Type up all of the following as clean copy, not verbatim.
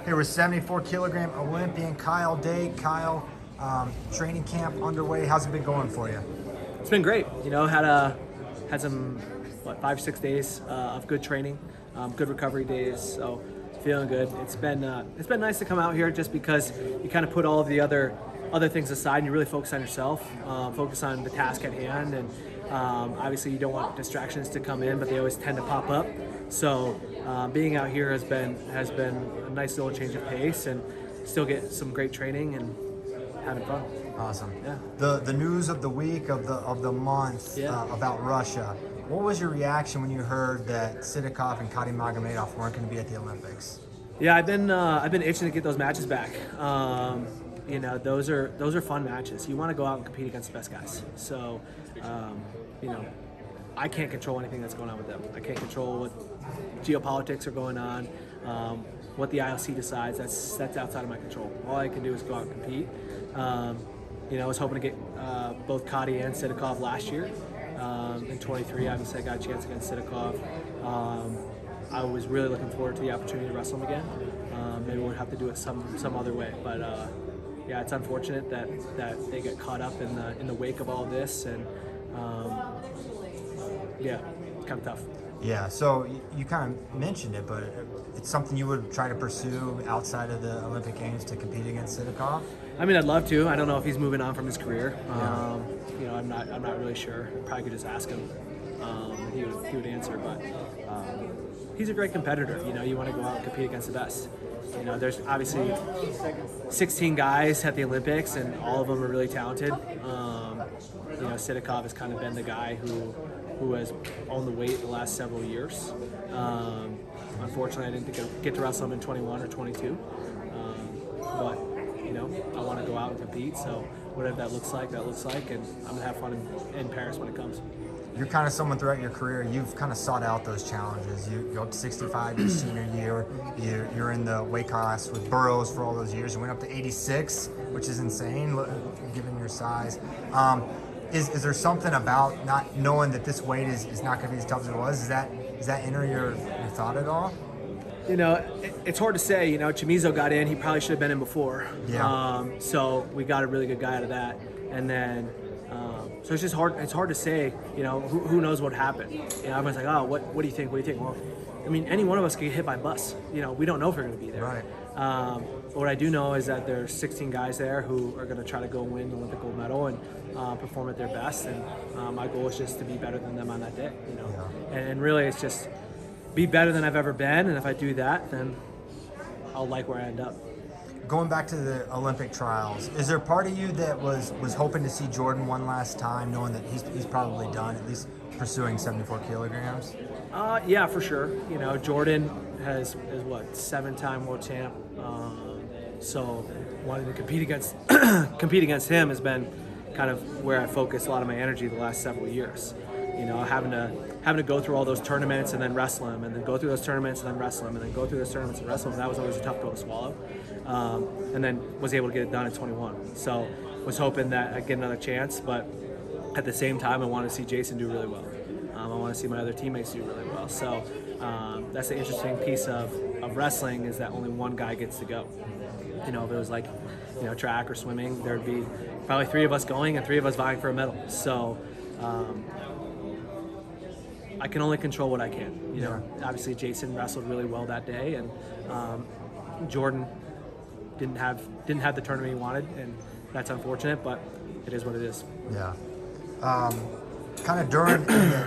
Here with 74-kilogram Olympian Kyle Dake. Kyle, training camp underway. How's it been going for you? It's been great. You know, had some 5 or 6 days of good training, good recovery days. So feeling good. It's been nice to come out here just because you kind of put all of the other things aside and you really focus on yourself, focus on the task at hand, and obviously you don't want distractions to come in, but they always tend to pop up. So being out here has been a nice little change of pace, and still get some great training and having fun. Awesome. Yeah. The news of the week, of the month, about Russia. What was your reaction when you heard that Sidakov and Kadi Magomedov weren't going to be at the Olympics? Yeah, I've been itching to get those matches back. You know, those are fun matches. You want to go out and compete against the best guys. So, you know, I can't control anything that's going on with them. I can't control what geopolitics are going on, what the IOC decides. That's outside of my control. All I can do is go out and compete. You know, I was hoping to get both Kadi and Sidakov last year. In 23, obviously I got a chance against Sidakov. I was really looking forward to the opportunity to wrestle him again. Maybe we'll have to do it some other way, but yeah, it's unfortunate that they get caught up in the wake of all this, and yeah, it's kind of tough. Yeah, so you kind of mentioned it, but it's something you would try to pursue outside of the Olympic Games to compete against Sidakov? I mean, I'd love to. I don't know if he's moving on from his career. Yeah. You know, I'm not really sure. Probably could just ask him. He would answer, but he's a great competitor. You know, you want to go out and compete against the best. You know, there's obviously 16 guys at the Olympics, and all of them are really talented. You know, Sidakov has kind of been the guy who has owned the weight the last several years. Unfortunately, I didn't get to wrestle him in 21 or 22. But, you know, I want to go out and compete, so whatever that looks like, and I'm going to have fun in Paris when it comes. You're kind of someone throughout your career, you've kind of sought out those challenges. You go up to 65 your senior year. You're in the weight class with Burroughs for all those years. You went up to 86, which is insane given your size. Is there something about not knowing that this weight is not going to be as tough as it was? Is that enter your thought at all? You know, it's hard to say. You know, Chamizo got in. He probably should have been in before. Yeah. So we got a really good guy out of that. And then, so it's just hard. It's hard to say. You know, who knows what happened? You know, everyone's like, oh, what do you think? What do you think? Well, I mean, any one of us could get hit by a bus. You know, we don't know if we're going to be there. Right. What I do know is that there's 16 guys there who are going to try to go win the Olympic gold medal and perform at their best. And my goal is just to be better than them on that day. You know, and really, it's just be better than I've ever been, and if I do that, then I'll like where I end up. Going back to the Olympic trials, is there part of you that was hoping to see Jordan one last time, knowing that he's probably done, at least pursuing 74 kilograms? Yeah, for sure. You know, Jordan is what, 7-time world champ. So wanting to compete against him has been kind of where I focused a lot of my energy the last several years. You know, having to go through all those tournaments and then wrestle him, and then go through those tournaments and then wrestle him, and then go through those tournaments and wrestle him. That was always a tough pill to swallow. And then was able to get it done at 21. So was hoping that I'd get another chance, but at the same time, I want to see Jason do really well. I want to see my other teammates do really well. So that's the interesting piece of wrestling, is that only one guy gets to go. You know, if it was like, you know, track or swimming, there'd be probably 3 of us going and 3 of us vying for a medal. So I can only control what I can. You know, obviously Jason wrestled really well that day, and Jordan didn't have the tournament he wanted, and that's unfortunate, but it is what it is. Yeah. Kind of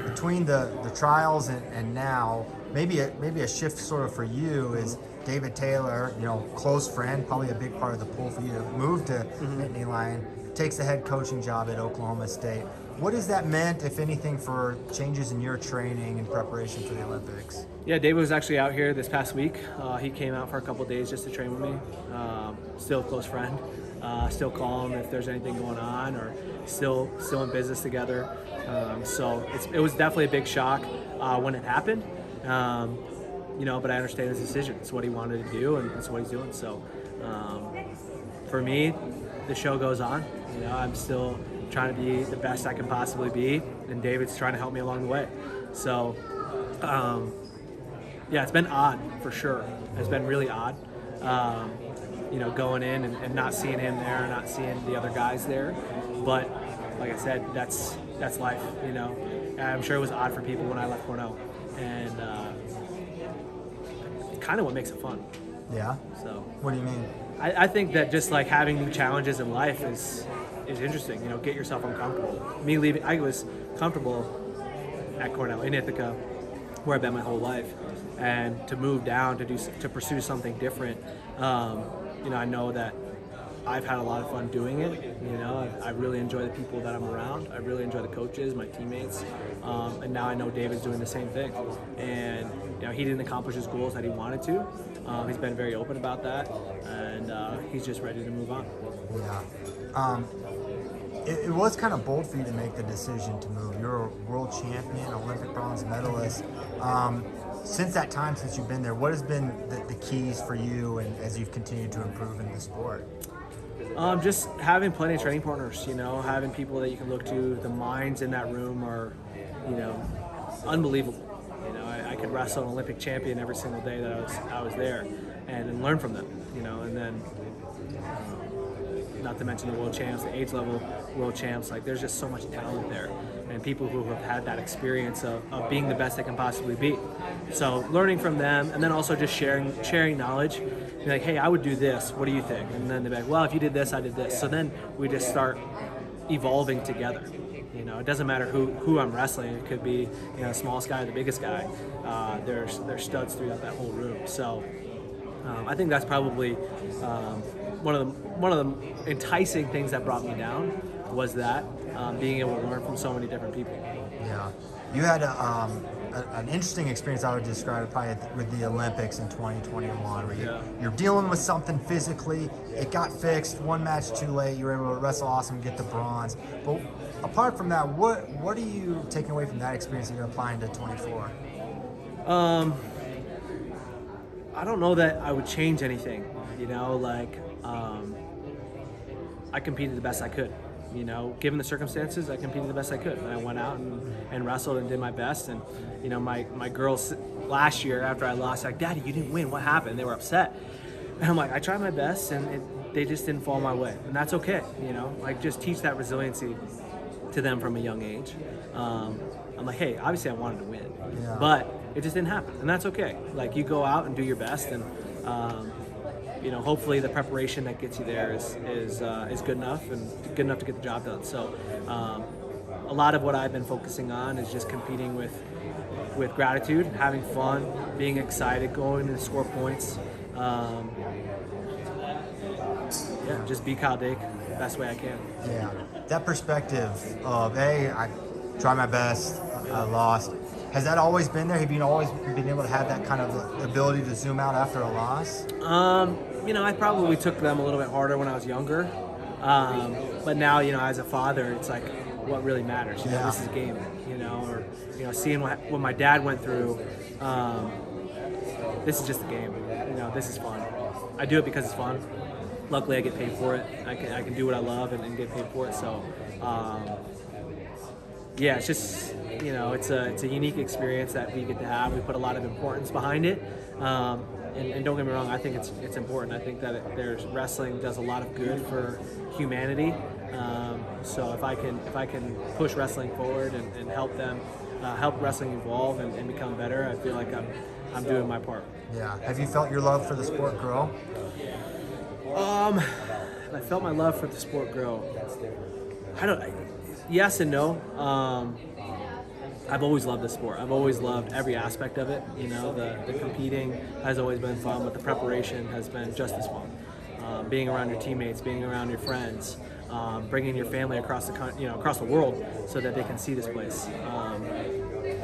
between the trials and now, maybe a shift sort of for you is David Taylor, you know, close friend, probably a big part of the pull for you to move to Nittany Lion, takes the head coaching job at Oklahoma State. What has that meant, if anything, for changes in your training and preparation for the Olympics? Yeah, David was actually out here this past week. He came out for a couple of days just to train with me. Still a close friend. Still call him if there's anything going on, or still in business together. So it was definitely a big shock when it happened. You know, but I understand his decision. It's what he wanted to do, and it's what he's doing. So for me, the show goes on. You know, I'm still trying to be the best I can possibly be, and David's trying to help me along the way. So yeah, it's been odd for sure. It's been really odd. going in and not seeing him there, not seeing the other guys there. But like I said, that's life, And I'm sure it was odd for people when I left Cornell, and kind of what makes it fun. Yeah. So What do you mean? I think that just like having new challenges in life is interesting. Get yourself uncomfortable. Me leaving, I was comfortable at Cornell in Ithaca, where I've been my whole life, and to move down to pursue something different. I know that I've had a lot of fun doing it. I really enjoy the people that I'm around. I really enjoy the coaches, my teammates, and now I know David's doing the same thing. And he didn't accomplish his goals that he wanted to. He's been very open about that, and he's just ready to move on. Yeah. It was kind of bold for you to make the decision to move. You're a world champion, Olympic bronze medalist. Since that time, since you've been there, what has been the keys for you, and as you've continued to improve in the sport? Just having plenty of training partners, having people that you can look to. The minds in that room are, unbelievable. I could wrestle an Olympic champion every single day that I was there, and learn from them, and then not to mention the world champs, the age level world champs. Like, there's just so much talent there, and people who have had that experience of being the best they can possibly be. So learning from them, and then also just sharing knowledge. Be like, hey, I would do this. What do you think? And then they're like, well, if you did this, I did this. So then we just start evolving together. It doesn't matter who I'm wrestling. It could be the smallest guy, the biggest guy. There's studs throughout that whole room. So I think that's probably one of the enticing things that brought me down was that being able to learn from so many different people. Yeah, you had an interesting experience. I would describe it probably with the Olympics in 2021, where you're dealing with something physically. It got fixed. One match too late. You were able to wrestle awesome, get the bronze. But apart from that, what are you taking away from that experience that you're applying to 24? I don't know that I would change anything. I competed the best I could. Given the circumstances, I competed the best I could. And I went out and wrestled and did my best. And, my girls last year after I lost, like, Daddy, you didn't win. What happened? They were upset. And I'm like, I tried my best, and they just didn't fall my way. And that's okay, just teach that resiliency to them from a young age. I'm like, hey, obviously I wanted to win, but it just didn't happen. And that's okay. Like, you go out and do your best, and hopefully the preparation that gets you there is good enough and good enough to get the job done. So a lot of what I've been focusing on is just competing with gratitude, having fun, being excited, going to score points. Just be Kyle Dake the best way I can. Yeah, that perspective of, hey, I tried my best, I lost. Has that always been there? Have you always been able to have that kind of ability to zoom out after a loss? I probably took them a little bit harder when I was younger. But now, as a father, it's like, what really matters? This is a game, or, seeing what my dad went through. This is just a game. This is fun. I do it because it's fun. Luckily, I get paid for it. I can do what I love and get paid for it. So, it's just, it's a unique experience that we get to have. We put a lot of importance behind it. And don't get me wrong, I think it's important. I think that wrestling does a lot of good for humanity. So if I can push wrestling forward and help them, help wrestling evolve and become better, I feel like I'm doing my part. Yeah. Have you felt your love for the sport grow? I felt my love for the sport grow. Yes and no. I've always loved the sport. I've always loved every aspect of it. The competing has always been fun, but the preparation has been just as fun. Being around your teammates, being around your friends, bringing your family across the world so that they can see this place.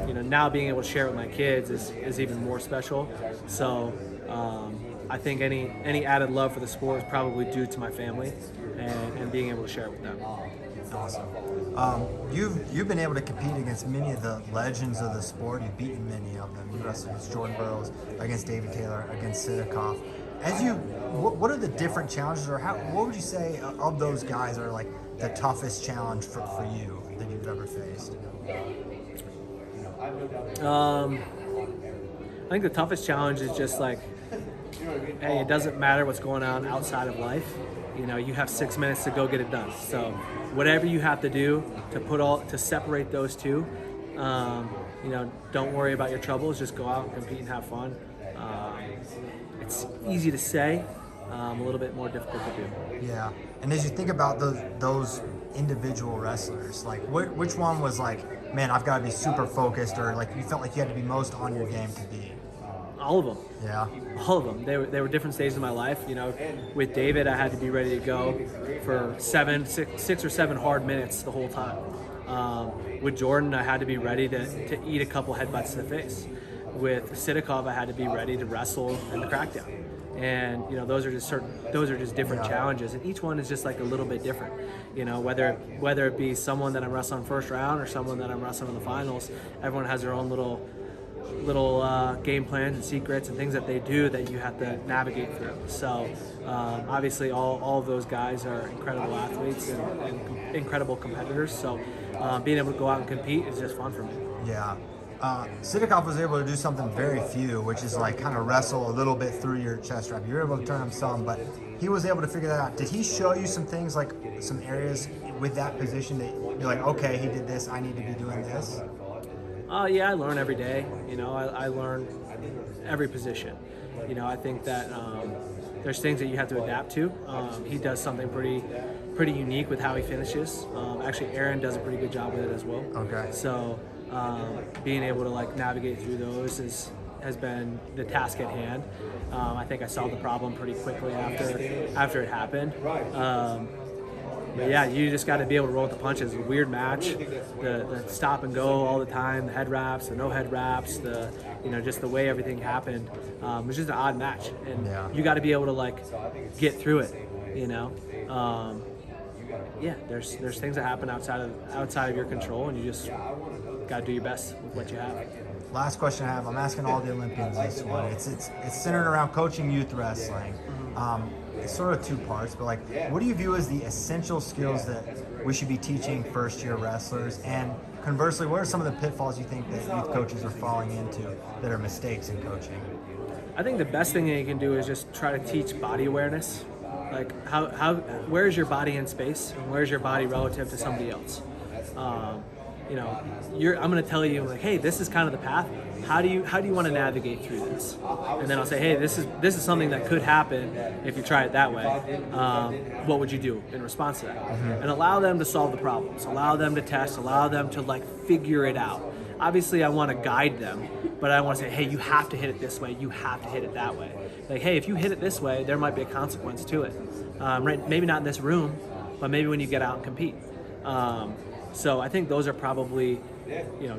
Now being able to share it with my kids is even more special. So I think any added love for the sport is probably due to my family and being able to share it with them. Awesome. You've been able to compete against many of the legends of the sport. You've beaten many of them. You wrestled against Jordan Burroughs, against David Taylor, against Shakeups. What are the different challenges, or what would you say of those guys are like the toughest challenge for you that you've ever faced? I think the toughest challenge is just like hey, it doesn't matter what's going on outside of life. You know, you have 6 minutes to go get it done. So whatever you have to do to separate those two, you know, don't worry about your troubles. Just go out and compete and have fun. It's easy to say, a little bit more difficult to do. Yeah. And as you think about those individual wrestlers, like which one was like, man, I've got to be super focused, or like you felt like you had to be most on your game to be? All of them. Yeah. All of them. They were different stages of my life. You know, with David, I had to be ready to go for 6 or 7 hard minutes the whole time. With Jordan, I had to be ready to eat a couple headbutts to the face. With Sidikov, I had to be ready to wrestle in the crackdown. And you know, those are just different challenges, and each one is just like a little bit different. You know, whether it be someone that I'm wrestling first round or someone that I'm wrestling in the finals, everyone has their own little game plans and secrets and things that they do that you have to navigate through. So obviously all of those guys are incredible athletes and incredible competitors. So being able to go out and compete is just fun for me. Yeah. Sidikov was able to do something very few, which is like kind of wrestle a little bit through your chest wrap. You were able to turn him some, but he was able to figure that out. Did he show you some things, like some areas with that position that you're like, okay, he did this, I need to be doing this? Yeah, I learn every day. You know, I learn every position. You know, I think that there's things that you have to adapt to. He does something pretty unique with how he finishes. Actually, Aaron does a pretty good job with it as well. Okay. So being able to like navigate through those has been the task at hand. I think I solved the problem pretty quickly after it happened. But yeah, you just got to be able to roll with the punches. It's a weird match, the stop and go all the time, the head wraps, the no head wraps, just the way everything happened. It was just an odd match, and you got to be able to like get through it. You know, there's things that happen outside of your control, and you just got to do your best with what you have. Last question I have, I'm asking all the Olympians this one. It's centered around coaching youth wrestling. It's sort of 2 parts, but like, what do you view as the essential skills that we should be teaching first-year wrestlers? And conversely, what are some of the pitfalls you think that youth coaches are falling into that are mistakes in coaching? I think the best thing that you can do is just try to teach body awareness. Like, where is your body in space, and where's your body relative to somebody else? I'm going to tell you like, hey, this is kind of the path. How do you want to navigate through this? And then I'll say, hey, this is something that could happen if you try it that way. What would you do in response to that? Mm-hmm. And allow them to solve the problems. Allow them to test. Allow them to like figure it out. Obviously, I want to guide them, but I want to say, hey, you have to hit it this way. You have to hit it that way. Like, hey, if you hit it this way, there might be a consequence to it. Right? Maybe not in this room, but maybe when you get out and compete. So I think those are probably,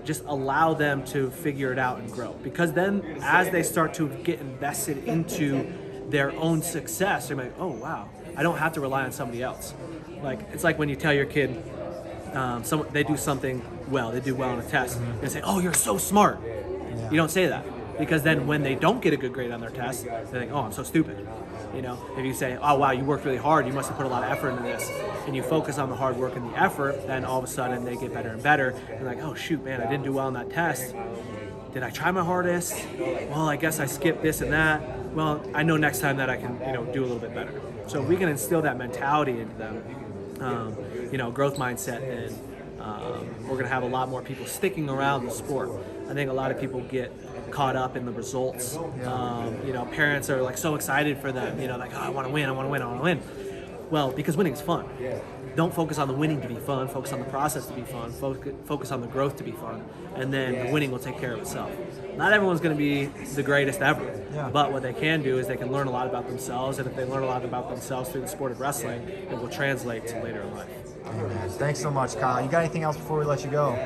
just allow them to figure it out and grow. Because then as they start to get invested into their own success, they're like, oh, wow, I don't have to rely on somebody else. Like, it's like when you tell your kid they do something well, they do well on a test, and they say, oh, you're so smart. Yeah. You don't say that. Because then when they don't get a good grade on their test, they think, oh, I'm so stupid. If you say, oh, wow, you worked really hard, you must have put a lot of effort into this, and you focus on the hard work and the effort, then all of a sudden they get better and better. And like, oh, shoot, man, I didn't do well on that test. Did I try my hardest? Well, I guess I skipped this and that. Well, I know next time that I can, do a little bit better. So if we can instill that mentality into them, growth mindset, and we're going to have a lot more people sticking around the sport. I think a lot of people get caught up in the results. Parents are like so excited for them, like, oh, I want to win. Well, because winning is fun. Don't focus on the winning to be fun, focus on the process to be fun, focus on the growth to be fun, and then the winning will take care of itself. Not everyone's going to be the greatest ever, but what they can do is they can learn a lot about themselves, and if they learn a lot about themselves through the sport of wrestling, it will translate to later in life. Amen. Thanks so much, Kyle. You got anything else before we let you go?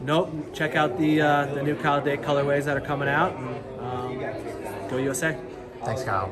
Nope. Check out the new Kyle Dake colorways that are coming out, and go USA. Thanks, Kyle.